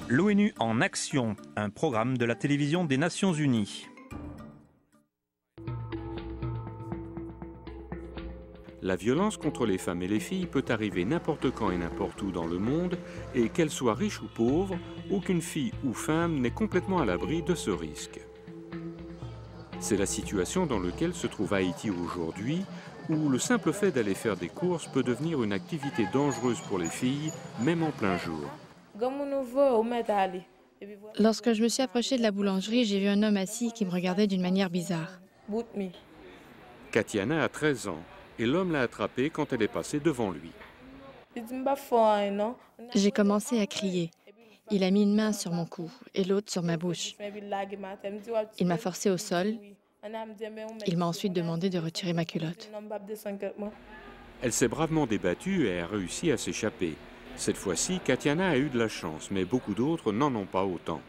L'ONU en action, un programme de la télévision des Nations Unies. La violence contre les femmes et les filles peut arriver n'importe quand et n'importe où dans le monde, et qu'elle soit riche ou pauvre, aucune fille ou femme n'est complètement à l'abri de ce risque. C'est la situation dans laquelle se trouve Haïti aujourd'hui, où le simple fait d'aller faire des courses peut devenir une activité dangereuse pour les filles, même en plein jour. Lorsque je me suis approchée de la boulangerie, j'ai vu un homme assis qui me regardait d'une manière bizarre. Katiana a 13 ans, et l'homme l'a attrapée quand elle est passée devant lui. J'ai commencé à crier. Il a mis une main sur mon cou et l'autre sur ma bouche. Il m'a forcé au sol. Il m'a ensuite demandé de retirer ma culotte. Elle s'est bravement débattue et a réussi à s'échapper. Cette fois-ci, Katiana a eu de la chance, mais beaucoup d'autres n'en ont pas autant.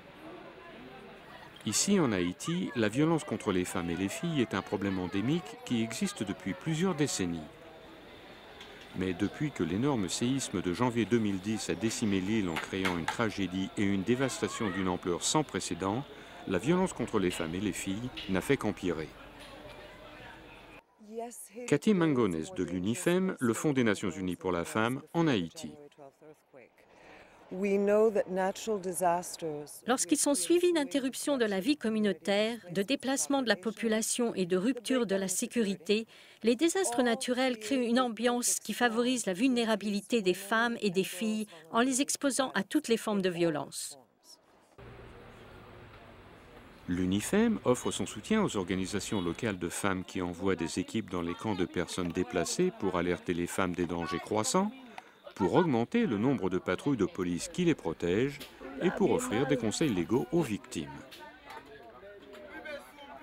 Ici, en Haïti, la violence contre les femmes et les filles est un problème endémique qui existe depuis plusieurs décennies. Mais depuis que l'énorme séisme de janvier 2010 a décimé l'île en créant une tragédie et une dévastation d'une ampleur sans précédent, la violence contre les femmes et les filles n'a fait qu'empirer. Cathy Mangones de l'UNIFEM, le Fonds des Nations Unies pour la femme, en Haïti. Lorsqu'ils sont suivis d'interruptions de la vie communautaire, de déplacement de la population et de rupture de la sécurité, les désastres naturels créent une ambiance qui favorise la vulnérabilité des femmes et des filles en les exposant à toutes les formes de violence. L'UNIFEM offre son soutien aux organisations locales de femmes qui envoient des équipes dans les camps de personnes déplacées pour alerter les femmes des dangers croissants, pour augmenter le nombre de patrouilles de police qui les protègent et pour offrir des conseils légaux aux victimes.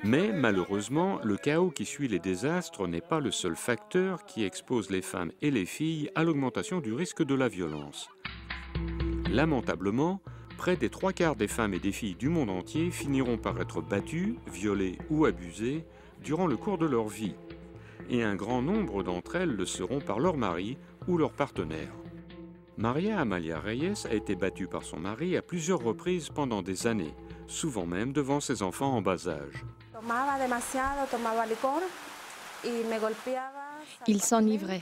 Mais malheureusement, le chaos qui suit les désastres n'est pas le seul facteur qui expose les femmes et les filles à l'augmentation du risque de la violence. Lamentablement, près des 3/4 des femmes et des filles du monde entier finiront par être battues, violées ou abusées durant le cours de leur vie. Et un grand nombre d'entre elles le seront par leur mari ou leur partenaire. Maria Amalia Reyes a été battue par son mari à plusieurs reprises pendant des années, souvent même devant ses enfants en bas âge. Il s'enivrait,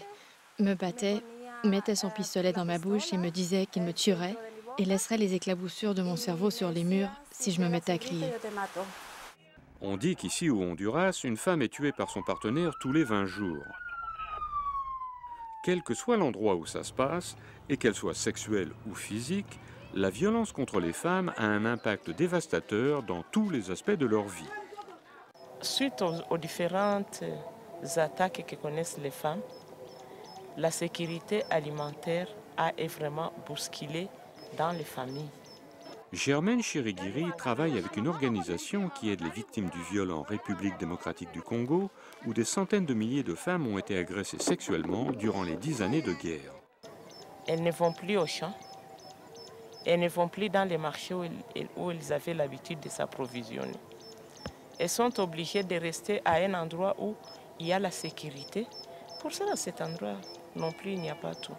me battait, mettait son pistolet dans ma bouche et me disait qu'il me tuerait et laisserait les éclaboussures de mon cerveau sur les murs si je me mettais à crier. On dit qu'ici au Honduras, une femme est tuée par son partenaire tous les 20 jours. Quel que soit l'endroit où ça se passe, et qu'elle soit sexuelle ou physique, la violence contre les femmes a un impact dévastateur dans tous les aspects de leur vie. Suite aux différentes attaques que connaissent les femmes, la sécurité alimentaire a vraiment bousculé dans les familles. Germaine Chiriguiri travaille avec une organisation qui aide les victimes du viol en République démocratique du Congo, où des centaines de milliers de femmes ont été agressées sexuellement durant les 10 années de guerre. Elles ne vont plus au champ, elles ne vont plus dans les marchés où elles avaient l'habitude de s'approvisionner. Elles sont obligées de rester à un endroit où il y a la sécurité. Pour cela, cet endroit non plus, il n'y a pas tout.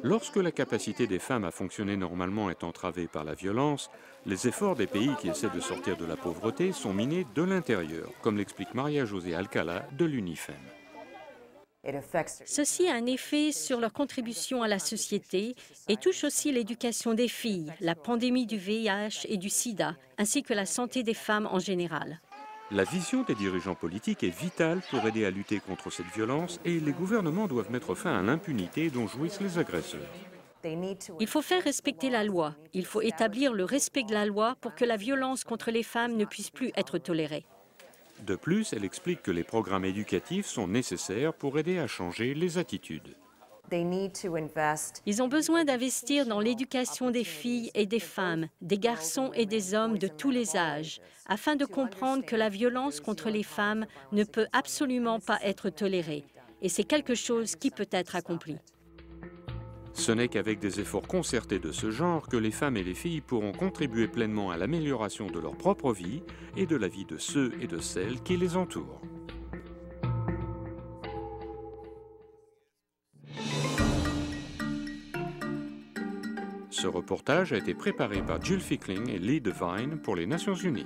Lorsque la capacité des femmes à fonctionner normalement est entravée par la violence, les efforts des pays qui essaient de sortir de la pauvreté sont minés de l'intérieur, comme l'explique Maria José Alcala de l'UNIFEM. Ceci a un effet sur leur contribution à la société et touche aussi l'éducation des filles, la pandémie du VIH et du sida, ainsi que la santé des femmes en général. La vision des dirigeants politiques est vitale pour aider à lutter contre cette violence et les gouvernements doivent mettre fin à l'impunité dont jouissent les agresseurs. Il faut faire respecter la loi. Il faut établir le respect de la loi pour que la violence contre les femmes ne puisse plus être tolérée. De plus, elle explique que les programmes éducatifs sont nécessaires pour aider à changer les attitudes. Ils ont besoin d'investir dans l'éducation des filles et des femmes, des garçons et des hommes de tous les âges, afin de comprendre que la violence contre les femmes ne peut absolument pas être tolérée. Et c'est quelque chose qui peut être accompli. Ce n'est qu'avec des efforts concertés de ce genre que les femmes et les filles pourront contribuer pleinement à l'amélioration de leur propre vie et de la vie de ceux et de celles qui les entourent. Ce reportage a été préparé par Jill Fickling et Lee Devine pour les Nations Unies.